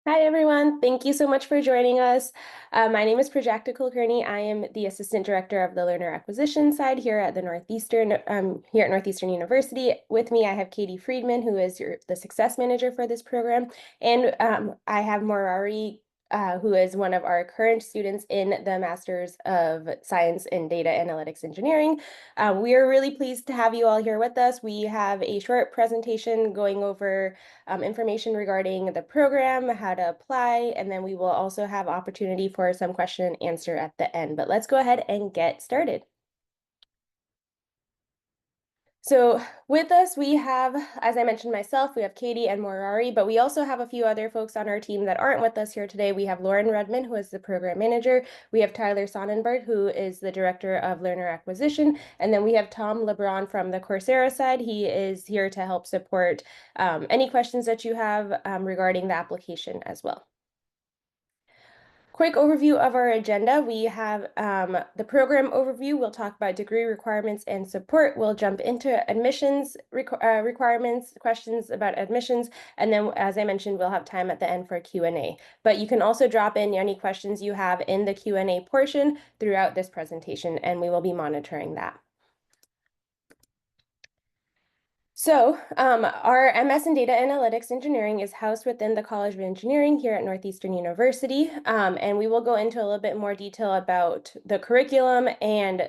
Hi, everyone. Thank you so much for joining us. My name is Prajakta Kulkarni. I am the Assistant Director of the Learner Acquisition side here at Northeastern University. With me, I have Katie Friedman, who is the Success Manager for this program, and I have Morari, who is one of our current students in the Masters of Science in Data Analytics Engineering. We are really pleased to have you all here with us. We have a short presentation going over information regarding the program, how to apply, and then we will also have opportunity for some question and answer at the end. But let's go ahead and get started. So with us, we have, as I mentioned myself, we have Katie and Morari, but we also have a few other folks on our team that aren't with us here today. We have Lauren Redman, who is the program manager. We have Tyler Sonnenberg, who is the director of learner acquisition. And then we have Tom LeBron from the Coursera side. He is here to help support any questions that you have regarding the application as well. Quick overview of our agenda. We have the program overview. We'll talk about degree requirements and support. We'll jump into admissions requirements, questions about admissions, and then, as I mentioned, we'll have time at the end for Q&A. But you can also drop in any questions you have in the Q&A portion throughout this presentation, and we will be monitoring that. So our MS in Data Analytics Engineering is housed within the College of Engineering here at Northeastern University. And we will go into a little bit more detail about the curriculum and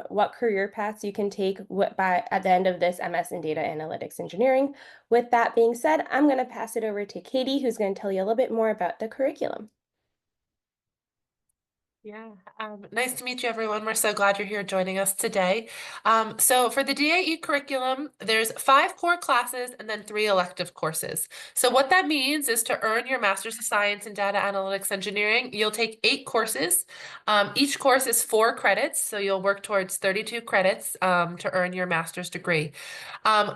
what career paths you can take at the end of this MS in Data Analytics Engineering. With that being said, I'm going to pass it over to Katie, who's going to tell you a little bit more about the curriculum. Yeah, nice to meet you, everyone. We're so glad you're here joining us today. So for the DAE curriculum, there's 5 core classes and then 3 elective courses. So what that means is to earn your Master's of Science in Data Analytics Engineering, you'll take 8 courses. Each course is 4 credits, so you'll work towards 32 credits to earn your master's degree.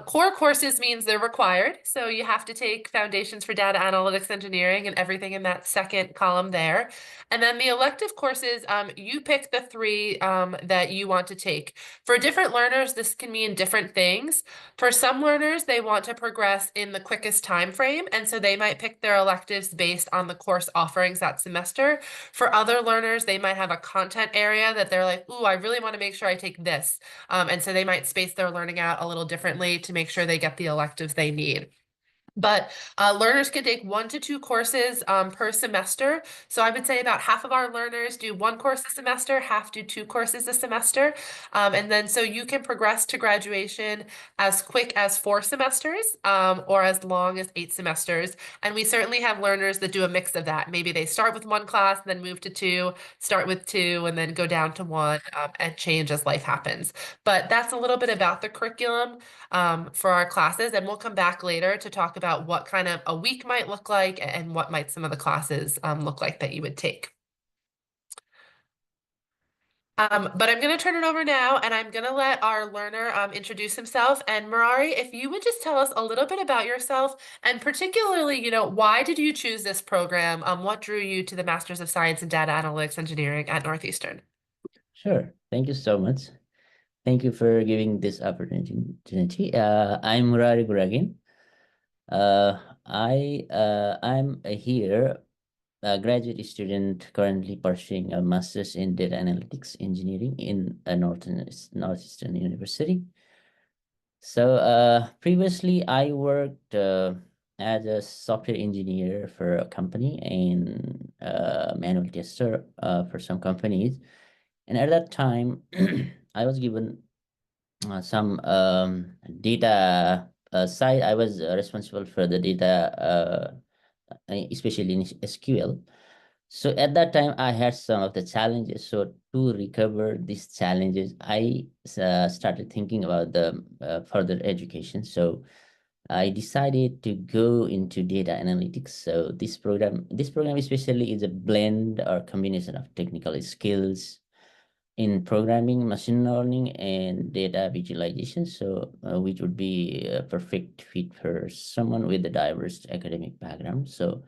Core courses means they're required, so you have to take Foundations for Data Analytics Engineering and everything in that second column there. And then the elective courses, you pick the 3 that you want to take. For different learners, this can mean different things. For some learners, they want to progress in the quickest time frame, and so they might pick their electives based on the course offerings that semester. For other learners, they might have a content area that they're like, ooh, I really want to make sure I take this. And so they might space their learning out a little differently to make sure they get the electives they need. But learners can take 1 to 2 courses per semester. So I would say about half of our learners do 1 course a semester, half do 2 courses a semester. And then so you can progress to graduation as quick as 4 semesters or as long as 8 semesters. And we certainly have learners that do a mix of that. Maybe they start with 1 class, then move to 2, start with 2, and then go down to 1 and change as life happens. But that's a little bit about the curriculum for our classes, and we'll come back later to talk about what kind of a week might look like and what might some of the classes look like that you would take. But I'm going to turn it over now, and I'm going to let our learner introduce himself. And Murari, if you would just tell us a little bit about yourself, and particularly, why did you choose this program? What drew you to the Masters of Science in Data Analytics Engineering at Northeastern? Sure. Thank you so much. Thank you for giving this opportunity. I'm Murari Guragin. I'm here, a graduate student currently pursuing a master's in data analytics engineering in Northeastern University. So previously I worked as a software engineer for a company and manual tester for some companies. And at that time, I was given some data side. I was responsible for the data, especially in SQL. So at that time, I had some of the challenges. So to recover these challenges, I started thinking about the further education. So I decided to go into data analytics. So this program especially is a blend or combination of technical skills in programming, machine learning, and data visualization. So which would be a perfect fit for someone with a diverse academic background. So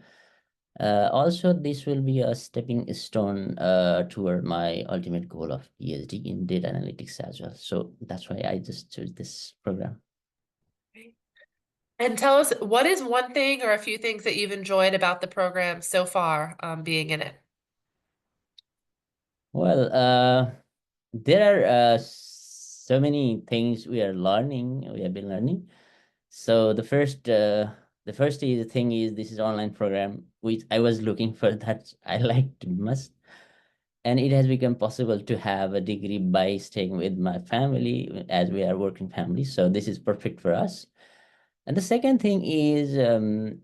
also, this will be a stepping stone toward my ultimate goal of PhD in data analytics as well. So that's why I just chose this program. And tell us, what is one thing or a few things that you've enjoyed about the program so far, being in it? Well, there are so many things we are learning. We have been learning. So the first thing is this is online program, which I was looking for that I liked most, and it has become possible to have a degree by staying with my family as we are working family. So this is perfect for us. And the second thing is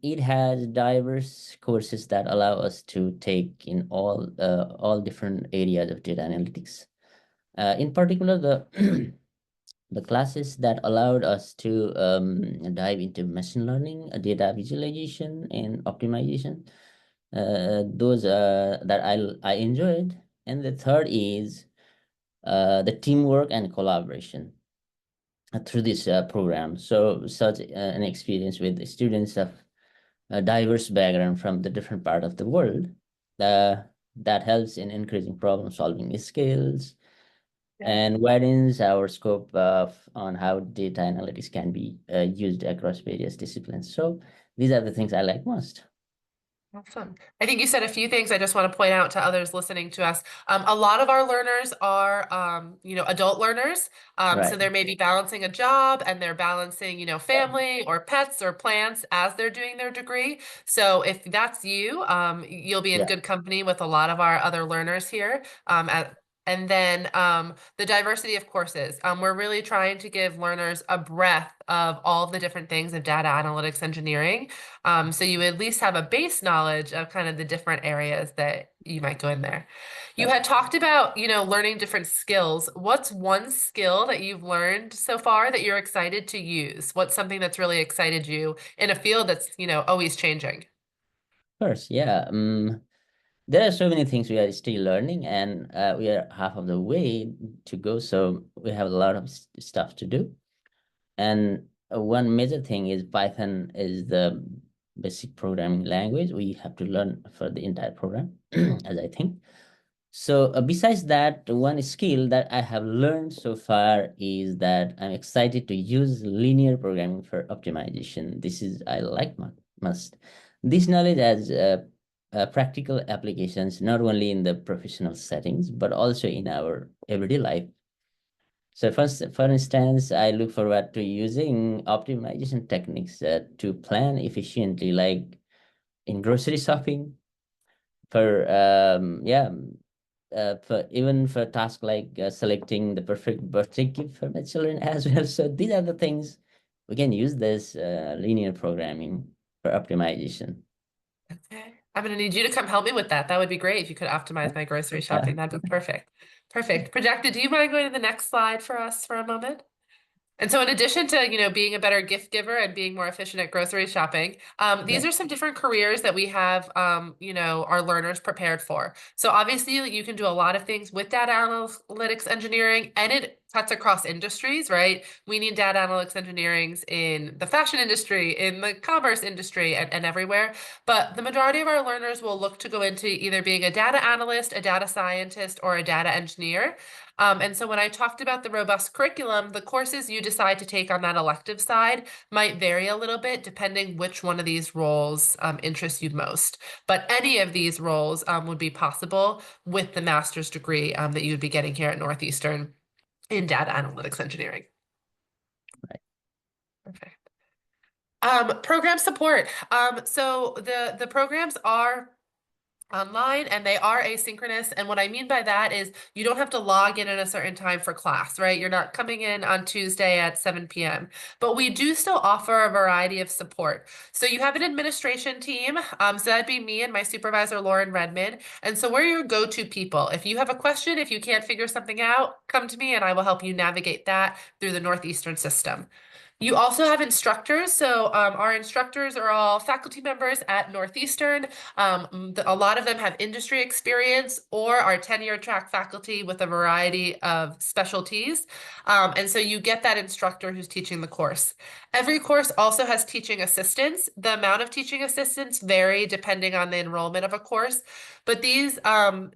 it has diverse courses that allow us to take in all different areas of data analytics. In particular, the the classes that allowed us to dive into machine learning, data visualization, and optimization. Those that I enjoyed. And the third is the teamwork and collaboration through this program. So such an experience with students of a diverse background from the different part of the world uh, that helps in increasing problem solving skills Yeah. and widens our scope of on how data analytics can be used across various disciplines. So these are the things I like most. Awesome. I think you said a few things I just want to point out to others listening to us. A lot of our learners are, adult learners. So Right. they may be balancing a job and they're balancing, family or pets or plants as they're doing their degree. So if that's you, you'll be in Yeah. good company with a lot of our other learners here. And then the diversity of courses. We're really trying to give learners a breadth of all of the different things of data analytics engineering. So you at least have a base knowledge of kind of the different areas that you might go in there. You Right. had talked about, learning different skills. What's one skill that you've learned so far that you're excited to use? What's something that's really excited you in a field that's, always changing? Of course. Yeah. There are so many things we are still learning, and we are half of the way to go. So we have a lot of stuff to do. And one major thing is Python is the basic programming language we have to learn for the entire program, as I think. So besides that, one skill that I have learned so far is that I'm excited to use linear programming for optimization. This is I like must. This knowledge has practical applications not only in the professional settings but also in our everyday life. So for instance, I look forward to using optimization techniques to plan efficiently, like in grocery shopping, for for even for tasks like selecting the perfect birthday gift for my children as well. So these are the things we can use this linear programming for optimization. Okay. I'm going to need you to come help me with that. That would be great if you could optimize my grocery Yeah. shopping. That'd be perfect. Perfect. Projected, do you mind going to the next slide for us for a moment? And so in addition to, being a better gift giver and being more efficient at grocery shopping, these Right. are some different careers that we have, our learners prepared for. So obviously you can do a lot of things with data analytics engineering, and it cuts across industries, right? We need data analytics engineerings in the fashion industry, in the commerce industry, and everywhere. But the majority of our learners will look to go into either being a data analyst, a data scientist, or a data engineer. And so when I talked about the robust curriculum, the courses you decide to take on that elective side might vary a little bit depending which one of these roles interests you most. But any of these roles would be possible with the master's degree that you would be getting here at Northeastern in data analytics engineering. Right. Perfect. Program support. So the programs are online and they are asynchronous. And what I mean by that is you don't have to log in at a certain time for class, right? You're not coming in on Tuesday at 7 p.m. But we do still offer a variety of support. So you have an administration team. So that'd be me and my supervisor, Lauren Redmond. And so we're your go-to people. If you have a question, if you can't figure something out, come to me and I will help you navigate that through the Northeastern system. You also have instructors. So our instructors are all faculty members at Northeastern. A lot of them have industry experience or are tenure track faculty with a variety of specialties. And so you get that instructor who's teaching the course. Every course also has teaching assistants. The amount of teaching assistants vary depending on the enrollment of a course. But these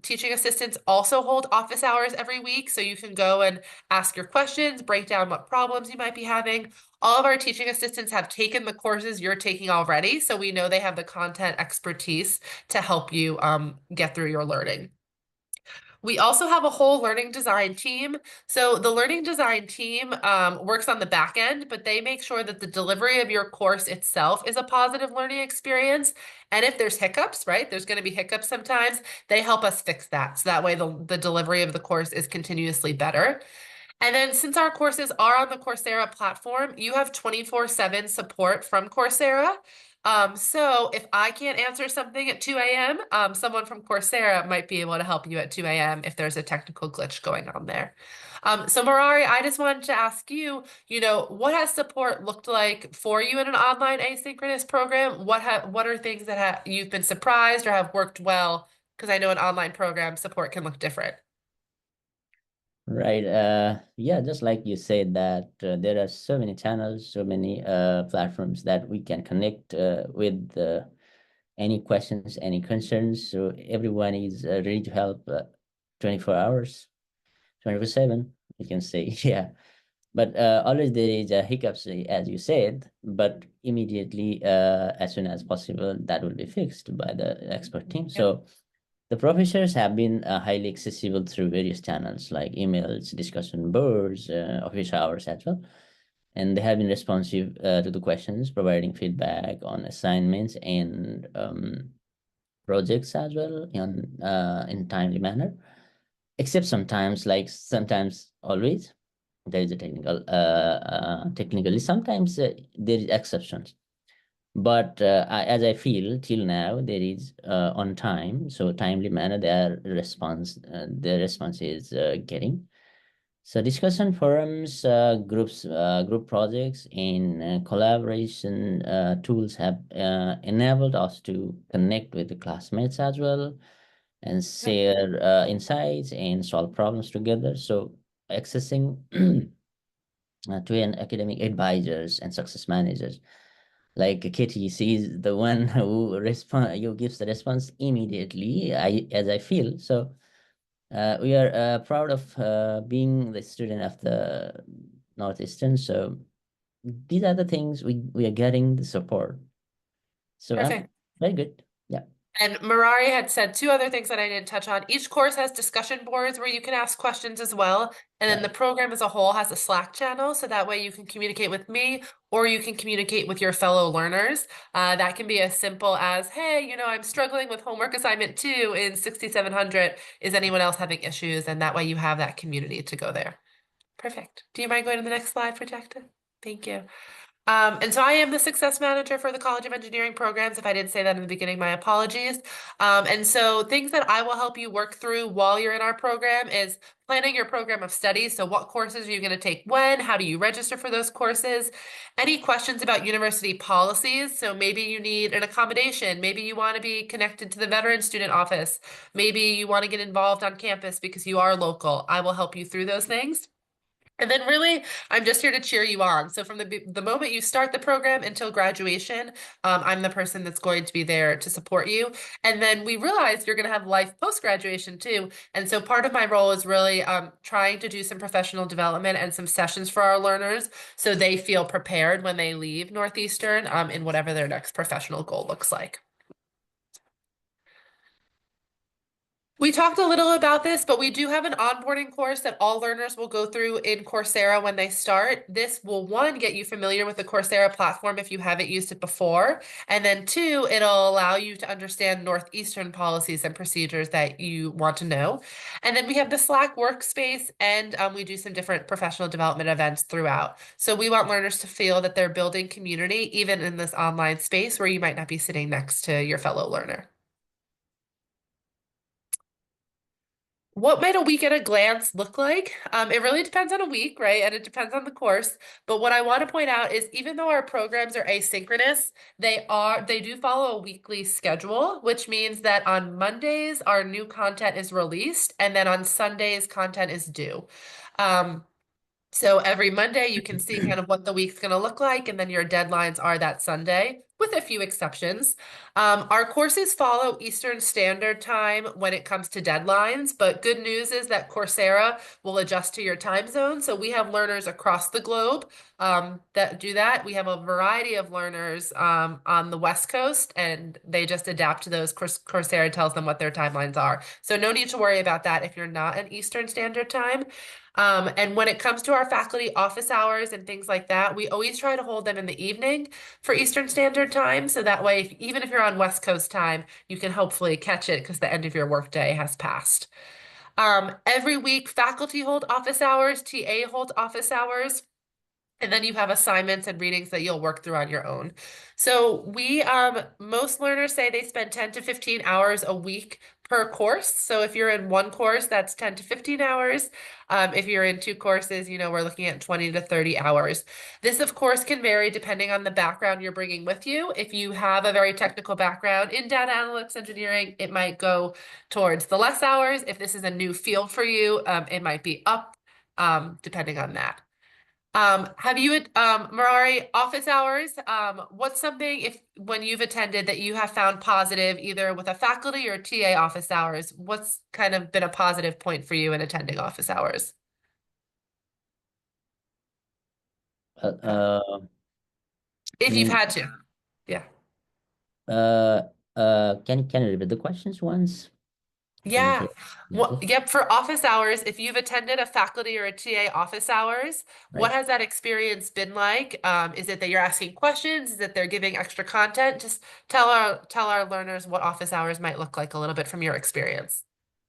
teaching assistants also hold office hours every week. So you can go and ask your questions, break down what problems you might be having. All of our teaching assistants have taken the courses you're taking already, so we know they have the content expertise to help you get through your learning. We also have a whole learning design team. So the learning design team works on the back end, but they make sure that the delivery of your course itself is a positive learning experience. And if there's hiccups, right, there's going to be hiccups sometimes, they help us fix that. So that way the delivery of the course is continuously better. And then since our courses are on the Coursera platform, you have 24/7 support from Coursera. So if I can't answer something at 2 a.m., someone from Coursera might be able to help you at 2 a.m. if there's a technical glitch going on there. So Marari, I just wanted to ask you, what has support looked like for you in an online asynchronous program? What are things that you've been surprised or have worked well? Because I know an online program support can look different. Right. Yeah, just like you said that there are so many channels, so many platforms that we can connect with any questions, any concerns. So everyone is ready to help 24 hours, 24/7, you can say. Yeah. But always there is a hiccups, as you said, but immediately, as soon as possible, that will be fixed by the expert team. So the professors have been highly accessible through various channels like emails, discussion boards, office hours as well. And they have been responsive to the questions, providing feedback on assignments and projects as well in timely manner. Except sometimes, like sometimes always, there is a technically sometimes there is exceptions. But as I feel till now, there is on time, so timely manner their response is getting. So discussion forums, group projects, and collaboration tools have enabled us to connect with the classmates as well and share insights and solve problems together. So accessing to an academic advisors and success managers like Kitty, she's the one who gives the response immediately. As I feel so. We are proud of being the student of the Northeastern. So these are the things we are getting the support. So I'm Perfect. very good. Yeah. And Marari had said two other things that I didn't touch on. Each course has discussion boards where you can ask questions as well. And then the Right. program as a whole has a Slack channel. So that way you can communicate with me or you can communicate with your fellow learners. That can be as simple as, hey, I'm struggling with homework assignment 2 in 6700. Is anyone else having issues? And that way you have that community to go there. Perfect. Do you mind going to the next slide, Projected? Thank you. And so I am the success manager for the College of Engineering programs. If I didn't say that in the beginning, my apologies. And so things that I will help you work through while you're in our program is planning your program of study. So what courses are you going to take when? How do you register for those courses? Any questions about university policies? So maybe you need an accommodation. Maybe you want to be connected to the veteran student office. Maybe you want to get involved on campus because you are local. I will help you through those things. And then really, I'm just here to cheer you on. So from the moment you start the program until graduation, I'm the person that's going to be there to support you. And then we realize you're going to have life post-graduation too. And so part of my role is really trying to do some professional development and some sessions for our learners so they feel prepared when they leave Northeastern in whatever their next professional goal looks like. We talked a little about this, but we do have an onboarding course that all learners will go through in Coursera when they start. This will, one, get you familiar with the Coursera platform if you haven't used it before. And then two, it'll allow you to understand Northeastern policies and procedures that you want to know. And then we have the Slack workspace, and we do some different professional development events throughout. So we want learners to feel that they're building community, even in this online space where you might not be sitting next to your fellow learner. What might a week at a glance look like? It really depends on a week, right? And it depends on the course. But what I want to point out is even though our programs are asynchronous, they do follow a weekly schedule, which means that on Mondays, our new content is released, and then on Sundays, content is due. So every Monday you can see kind of what the week's going to look like, and then your deadlines are that Sunday. with a few exceptions. Our courses follow Eastern Standard Time when it comes to deadlines, but good news is that Coursera will adjust to your time zone. So we have learners across the globe that do that. We have a variety of learners on the West Coast, and they just adapt to those. Coursera tells them what their timelines are. So no need to worry about that if you're not an Eastern Standard Time. And when it comes to our faculty office hours and things like that, we always try to hold them in the evening for Eastern Standard Time. So that way, even if you're on West Coast time, you can hopefully catch it because the end of your workday has passed. Every week, faculty hold office hours, TA hold office hours. And then you have assignments and readings that you'll work through on your own. So most learners say they spend 10 to 15 hours a week per course. So if you're in one course, that's 10 to 15 hours. If you're in two courses, we're looking at 20 to 30 hours. This, of course, can vary depending on the background you're bringing with you. If you have a very technical background in data analytics engineering, it might go towards the less hours. If this is a new field for you, it might be up, depending on that. Have you, Marari, office hours? What's something when you've attended that you have found positive either with a faculty or TA office hours? What's kind of been a positive point for you in attending office hours? If you've mean, had to. Yeah. can you repeat the questions once? I didn't Yeah. hear. Well, Okay. yep, for office hours, if you've attended a faculty or a TA office hours, what Right. has that experience been like? Is it that you're asking questions? Is it they're giving extra content? Just tell our learners what office hours might look like a little bit from your experience.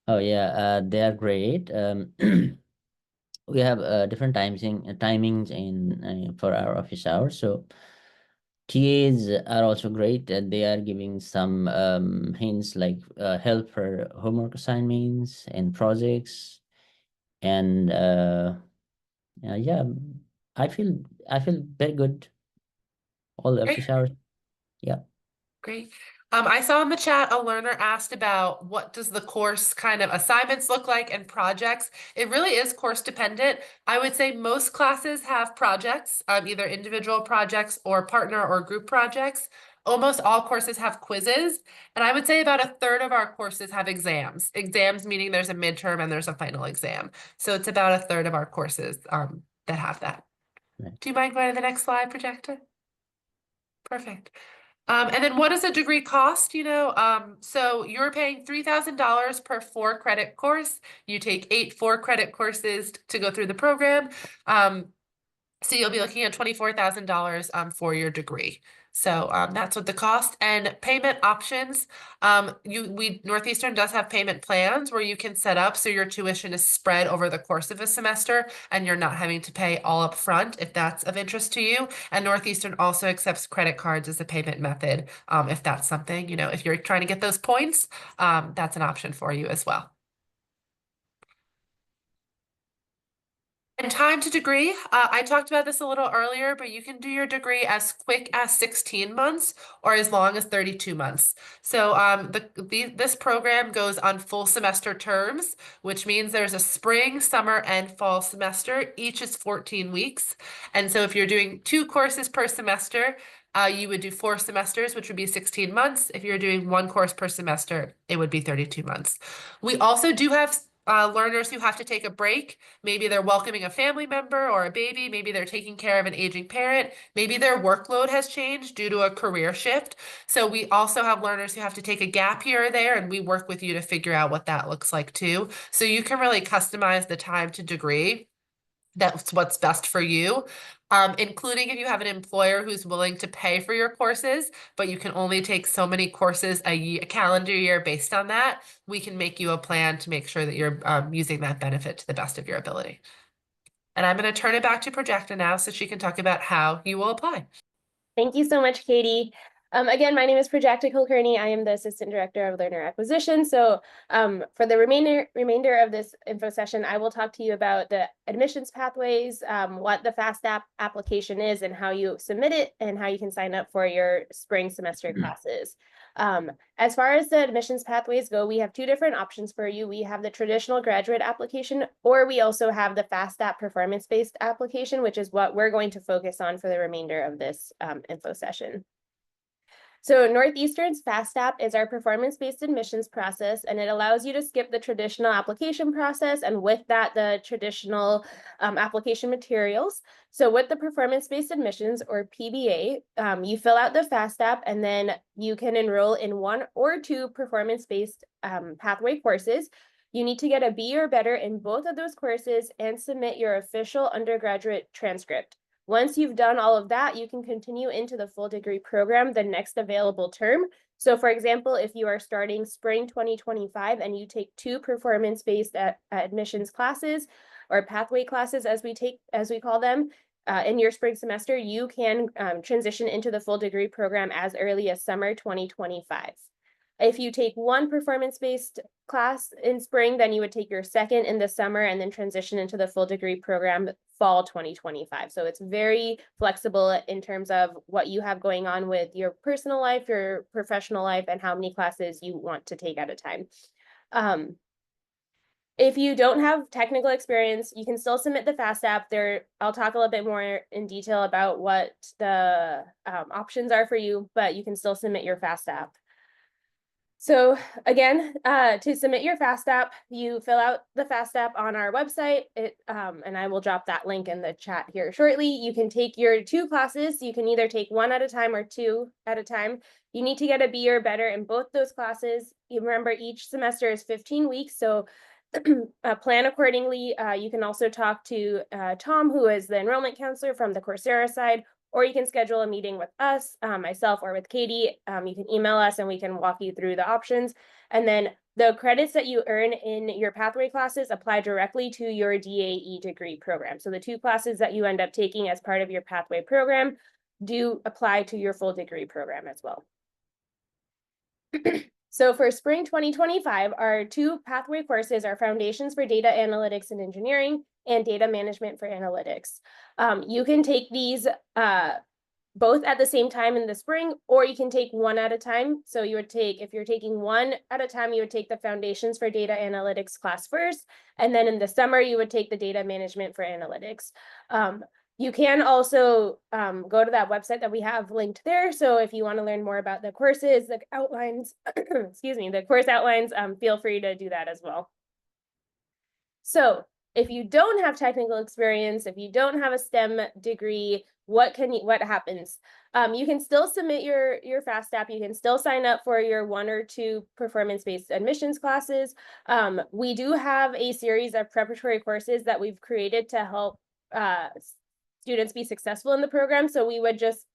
Oh yeah, they are great. We have timings in for our office hours. So TAs are also great. They are giving some hints like help for homework assignments and projects, and yeah, I feel I feel very good all the Great. office hours. Yeah. Great. I saw in the chat a learner asked about what does the course kind of assignments look like and projects. It really is course dependent. I would say most classes have projects, either individual projects or partner or group projects. Almost all courses have quizzes, and I would say about a third of our courses have exams. Exams meaning there's a midterm and there's a final exam. So it's about a third of our courses that have that. Right. Do you mind going to the next slide, projector? Perfect. And then what does a degree cost? So you're paying $3,000 per 4-credit course. You take 8 4-credit courses to go through the program. So you'll be looking at $24,000 for your degree. So that's what the cost and payment options. Northeastern does have payment plans where you can set up so your tuition is spread over the course of a semester and you're not having to pay all up front if that's of interest to you. And Northeastern also accepts credit cards as a payment method if that's something, if you're trying to get those points, that's an option for you as well. And time to degree, I talked about this a little earlier, but you can do your degree as quick as 16 months or as long as 32 months. So this program goes on full semester terms, which means there's a spring, summer, and fall semester. Each is 14 weeks. And so if you're doing 2 courses per semester, you would do 4 semesters, which would be 16 months. If you're doing 1 course per semester, it would be 32 months. We also do have learners who have to take a break. Maybe they're welcoming a family member or a baby. Maybe they're taking care of an aging parent. Maybe their workload has changed due to a career shift. So we also have learners who have to take a gap here or there, and we work with you to figure out what that looks like too. So you can really customize the time to degree. That's what's best for you, including if you have an employer who's willing to pay for your courses, but you can only take so many courses a calendar year based on that. We can make you a plan to make sure that you're using that benefit to the best of your ability. And I'm going to turn it back to Projecta now so she can talk about how you will apply. Thank you so much, Katie. Again, my name is Prajakta Kulkarni. I am the Assistant Director of Learner Acquisition. So for the remainder of this info session, I will talk to you about the admissions pathways, what the FAST application is and how you submit it and how you can sign up for your spring semester classes. As far as the admissions pathways go, we have 2 different options for you. We have the traditional graduate application, or we also have the FAST performance-based application, which is what we're going to focus on for the remainder of this info session. So Northeastern's FAST is our performance-based admissions process, and it allows you to skip the traditional application process, and with that, the traditional application materials. So with the performance-based admissions, or PBA, you fill out the FAST and then you can enroll in 1 or 2 performance-based pathway courses. You need to get a B or better in both of those courses and submit your official undergraduate transcript. Once you've done all of that, you can continue into the full degree program the next available term. So for example, if you are starting spring 2025 and you take 2 performance-based admissions classes, or pathway classes as we call them, in your spring semester, you can transition into the full degree program as early as summer 2025. If you take 1 performance-based class in spring, then you would take your second in the summer and then transition into the full degree program fall 2025. So it's very flexible in terms of what you have going on with your personal life, your professional life, and how many classes you want to take at a time. If you don't have technical experience, you can still submit the FAST there. I'll talk a little bit more in detail about what the options are for you, but you can still submit your FAST. So again, to submit your FAST you fill out the FAST on our website, and I will drop that link in the chat here shortly. You can take your 2 classes. You can either take 1 at a time or 2 at a time. You need to get a B or better in both those classes. You remember each semester is 15 weeks, so plan accordingly. You can also talk to Tom, who is the enrollment counselor from the Coursera side, or you can schedule a meeting with us, myself, or with Katie. You can email us and we can walk you through the options. And then the credits that you earn in your pathway classes apply directly to your DAE degree program. So the 2 classes that you end up taking as part of your pathway program do apply to your full degree program as well. So for spring 2025, our 2 pathway courses are Foundations for Data Analytics and Engineering and Data Management for Analytics. You can take these both at the same time in the spring, or you can take 1 at a time. So you would take, if you're taking 1 at a time, you would take the Foundations for Data Analytics class first, and then in the summer, you would take the Data Management for Analytics. You can also go to that website that we have linked there. So if you want to learn more about the courses, the outlines, excuse me, the course outlines, feel free to do that as well. So if you don't have technical experience, if you don't have a STEM degree, what happens? You can still submit your FAST You can still sign up for your 1 or 2 performance-based admissions classes. We do have a series of preparatory courses that we've created to help students be successful in the program. So we would just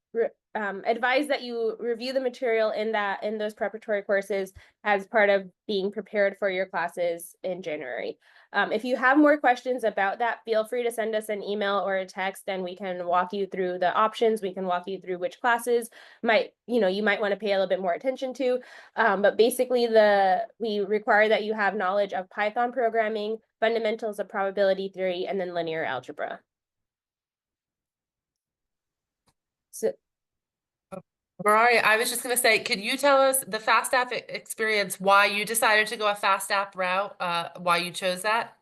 advise that you review the material in those preparatory courses as part of being prepared for your classes in January. If you have more questions about that, feel free to send us an email or a text, and we can walk you through the options. We can walk you through which classes you might want to pay a little bit more attention to. But basically, we require that you have knowledge of Python programming, fundamentals of probability theory, and then linear algebra. So, Mariah, I was just going to say, could you tell us the FAST experience, why you decided to go a FAST route, why you chose that?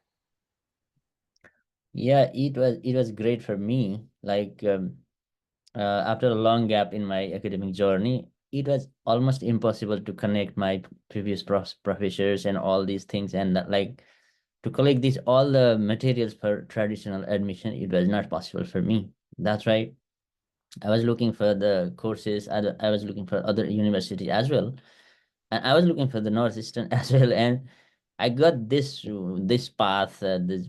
Yeah, it was great for me. Like after a long gap in my academic journey, it was almost impossible to connect my previous professors and all these things, and like to collect all the materials for traditional admission. It was not possible for me. That's right. I was looking for the courses. I was looking for other universities as well, and I was looking for the Northeastern as well. And I got this path, this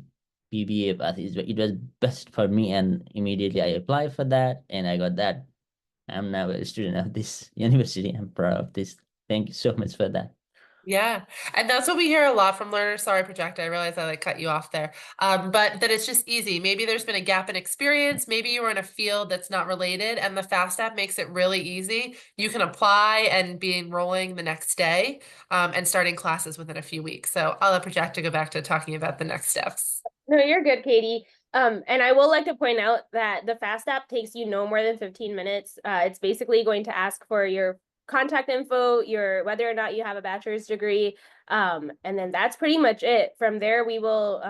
PBA path. It was best for me, and immediately I applied for that, and I got that. I'm now a student of this university. I'm proud of this. Thank you so much for that. Yeah, and that's what we hear a lot from learners. Sorry, Project, I realized I cut you off there. But that it's just easy. Maybe there's been a gap in experience. Maybe you were in a field that's not related, and the FAST makes it really easy. You can apply and be enrolling the next day, and starting classes within a few weeks. So I'll let Project go back to talking about the next steps. No, you're good, Katie. And I will like to point out that the FAST takes you no more than 15 minutes. It's basically going to ask for your contact info, your whether or not you have a bachelor's degree, and then that's pretty much it. From there, we will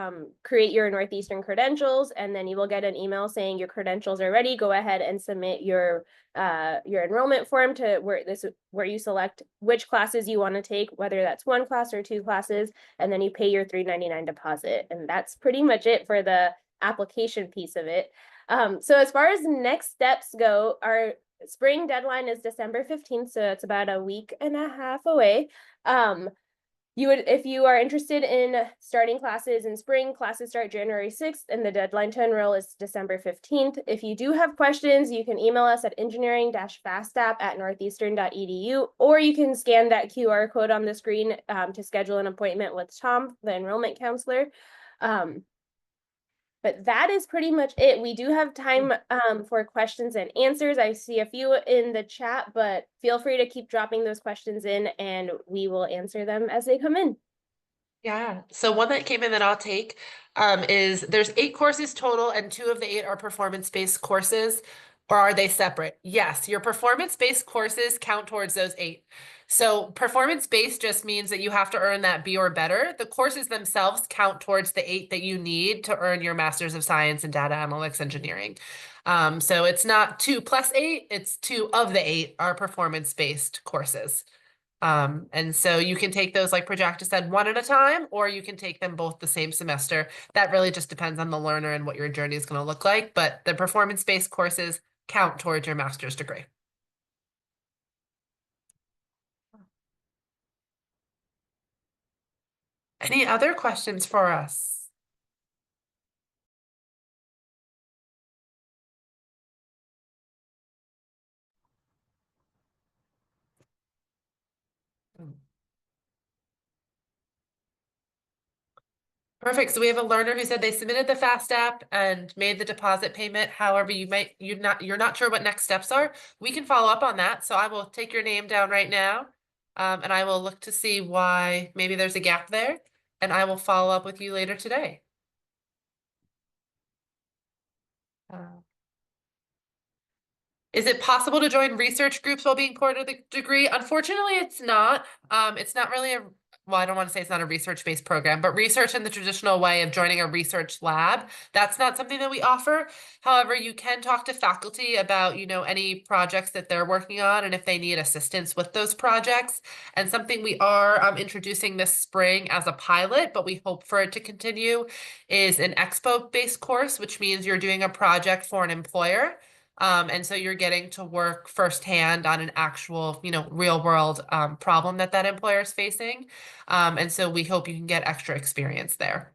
create your Northeastern credentials, and then you will get an email saying your credentials are ready. Go ahead and submit your enrollment form to where you select which classes you want to take, whether that's one class or two classes, and then you pay your $399 deposit, and that's pretty much it for the application piece of it. So as far as next steps go, our spring deadline is December 15th, so it's about a week and a half away. If you are interested in starting classes in spring, classes start January 6th, and the deadline to enroll is December 15th. If you do have questions, you can email us at engineering-fastapp@northeastern.edu, or you can scan that QR code on the screen to schedule an appointment with Tom, the enrollment counselor. But that is pretty much it. We do have time for questions and answers. I see a few in the chat, but feel free to keep dropping those questions in and we will answer them as they come in. Yeah. So one that came in that I'll take is there's 8 courses total and 2 of the 8 are performance-based courses, or are they separate? Yes, your performance-based courses count towards those 8. So performance-based just means that you have to earn that B or better. The courses themselves count towards the 8 that you need to earn your Master's of Science in Data Analytics Engineering. So it's not 2 plus 8, it's 2 of the 8 are performance-based courses. And so you can take those, like Prajakta said, one at a time, or you can take them both the same semester. That really just depends on the learner and what your journey is going to look like. But the performance-based courses count towards your master's degree. Any other questions for us? Perfect. So we have a learner who said they submitted the FAST app and made the deposit payment. However, you're not sure what next steps are. We can follow up on that. So I will take your name down right now, and I will look to see why maybe there's a gap there, and I will follow up with you later today. Is it possible to join research groups while being part of the degree? Unfortunately, it's not. It's not really well, I don't want to say it's not a research-based program, but research in the traditional way of joining a research lab, that's not something that we offer. However, you can talk to faculty about, any projects that they're working on and if they need assistance with those projects. And something we are introducing this spring as a pilot, but we hope for it to continue, is an expo-based course, which means you're doing a project for an employer. And so you're getting to work firsthand on an actual, real world problem that employer is facing. And so we hope you can get extra experience there.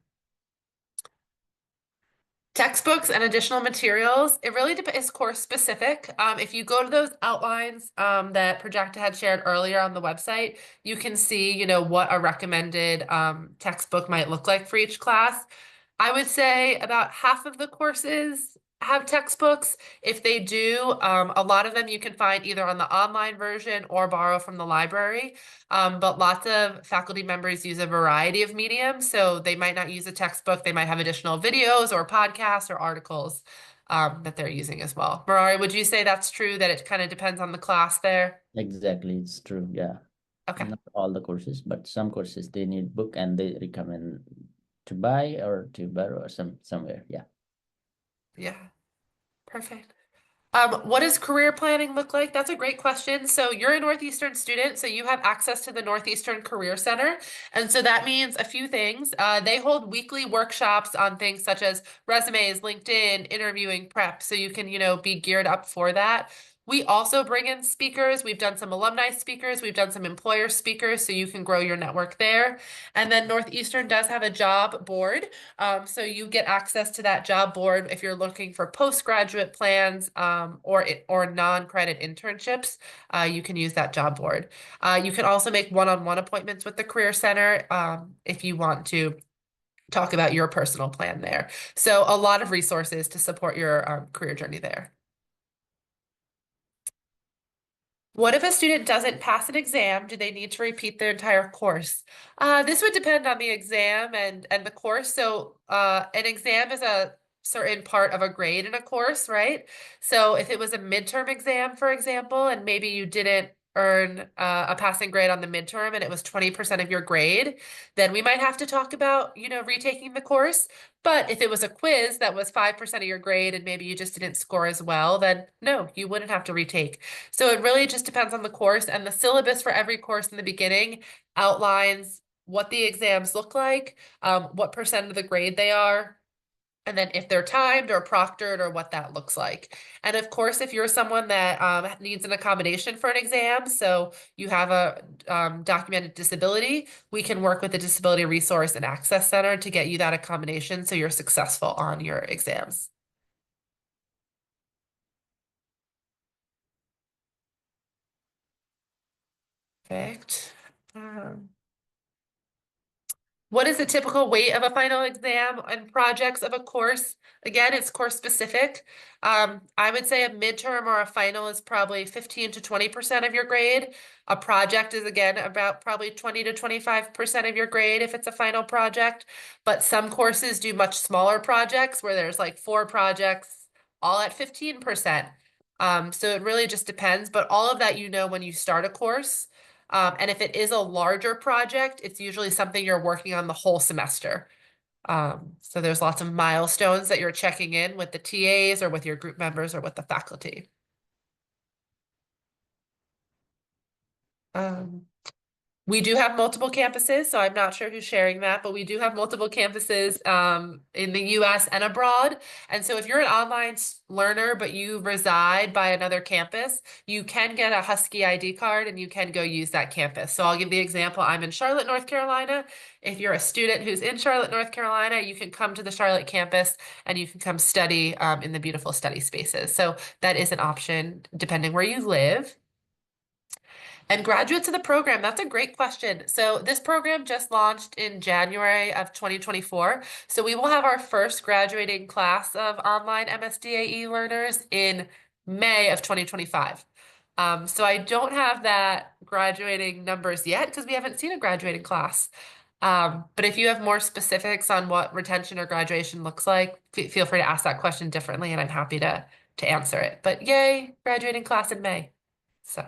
Textbooks and additional materials, it really is course specific. If you go to those outlines that Prajakta had shared earlier on the website, you can see, what a recommended textbook might look like for each class. I would say about half of the courses have textbooks. If they do, a lot of them you can find either on the online version or borrow from the library. But lots of faculty members use a variety of mediums, so they might not use a textbook. They might have additional videos or podcasts or articles that they're using as well. Marari, would you say that's true, that it kind of depends on the class there? Exactly, it's true. Yeah. Okay. Not all the courses, but some courses they need book and they recommend to buy or to borrow or somewhere. Yeah. Yeah. Perfect. What does career planning look like? That's a great question. So you're a Northeastern student, so you have access to the Northeastern Career Center. And so that means a few things. They hold weekly workshops on things such as resumes, LinkedIn, interviewing prep. So you can, be geared up for that. We also bring in speakers. We've done some alumni speakers. We've done some employer speakers, so you can grow your network there. And then Northeastern does have a job board. So you get access to that job board if you're looking for postgraduate plans or non-credit internships. You can use that job board. You can also make one-on-one appointments with the Career Center if you want to talk about your personal plan there. So a lot of resources to support your career journey there. What if a student doesn't pass an exam? Do they need to repeat their entire course? This would depend on the exam and the course. So an exam is a certain part of a grade in a course, right? So if it was a midterm exam, for example, and maybe you didn't earn a passing grade on the midterm and it was 20% of your grade, then we might have to talk about, retaking the course. But if it was a quiz that was 5% of your grade and maybe you just didn't score as well, then no, you wouldn't have to retake. So it really just depends on the course, and the syllabus for every course in the beginning outlines what the exams look like, what percent of the grade they are, and then if they're timed or proctored or what that looks like. And of course, if you're someone that needs an accommodation for an exam, so you have a documented disability, we can work with the Disability Resource and Access Center to get you that accommodation so you're successful on your exams. Perfect. What is the typical weight of a final exam and projects of a course? Again, it's course specific. I would say a midterm or a final is probably 15 to 20% of your grade. A project is again about probably 20 to 25% of your grade if it's a final project. But some courses do much smaller projects where there's like 4 projects all at 15%. So it really just depends, but all of that when you start a course. And if it is a larger project, it's usually something you're working on the whole semester. So there's lots of milestones that you're checking in with the TAs or with your group members or with the faculty. We do have multiple campuses, so I'm not sure who's sharing that, but we do have multiple campuses in the US and abroad. And so if you're an online learner, but you reside by another campus, you can get a Husky ID card and you can go use that campus. So I'll give the example. I'm in Charlotte, North Carolina. If you're a student who's in Charlotte, North Carolina, you can come to the Charlotte campus and you can come study in the beautiful study spaces. So that is an option depending where you live. And graduates of the program, that's a great question. So this program just launched in January of 2024. So we will have our first graduating class of online MSDAE learners in May of 2025. So I don't have that graduating numbers yet because we haven't seen a graduating class. But if you have more specifics on what retention or graduation looks like, feel free to ask that question differently and I'm happy to answer it. But yay, graduating class in May. So.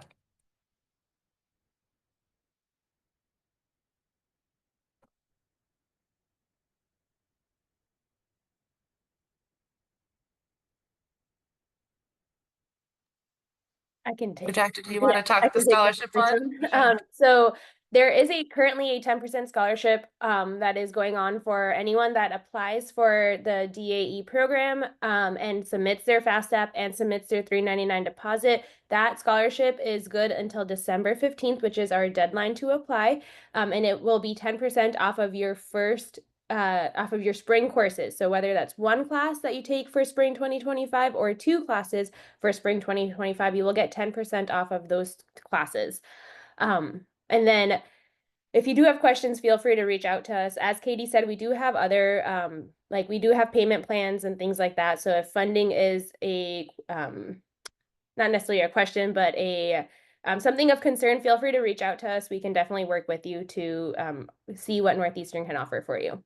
I can take. Projected, do you want Yeah, to talk I the can take this scholarship one? question. So there is currently a 10% scholarship that is going on for anyone that applies for the DAE program and submits their FAFSA and submits their $399 deposit. That scholarship is good until December 15th, which is our deadline to apply, and it will be 10% off of your spring courses. So whether that's one class that you take for spring 2025 or 2 classes for spring 2025, you will get 10% off of those classes. And then if you do have questions, feel free to reach out to us. As Katie said, we do have other, we do have payment plans and things like that. So if funding is not necessarily a question, but something of concern, feel free to reach out to us. We can definitely work with you to see what Northeastern can offer for you.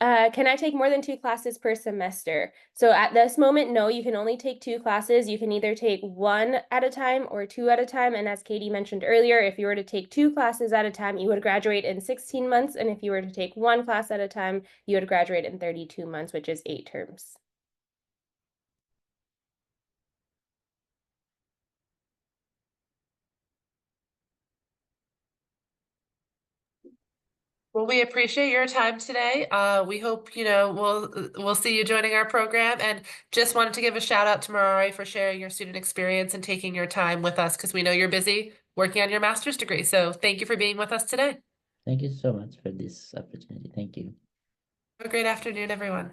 Can I take more than 2 classes per semester? So at this moment, no, you can only take 2 classes. You can either take 1 at a time or 2 at a time. And as Katie mentioned earlier, if you were to take 2 classes at a time, you would graduate in 16 months. And if you were to take 1 class at a time, you would graduate in 32 months, which is 8 terms. Well, we appreciate your time today. We hope, we'll see you joining our program, and just wanted to give a shout out to Marari for sharing your student experience and taking your time with us because we know you're busy working on your master's degree. So thank you for being with us today. Thank you so much for this opportunity. Thank you. Have a great afternoon, everyone.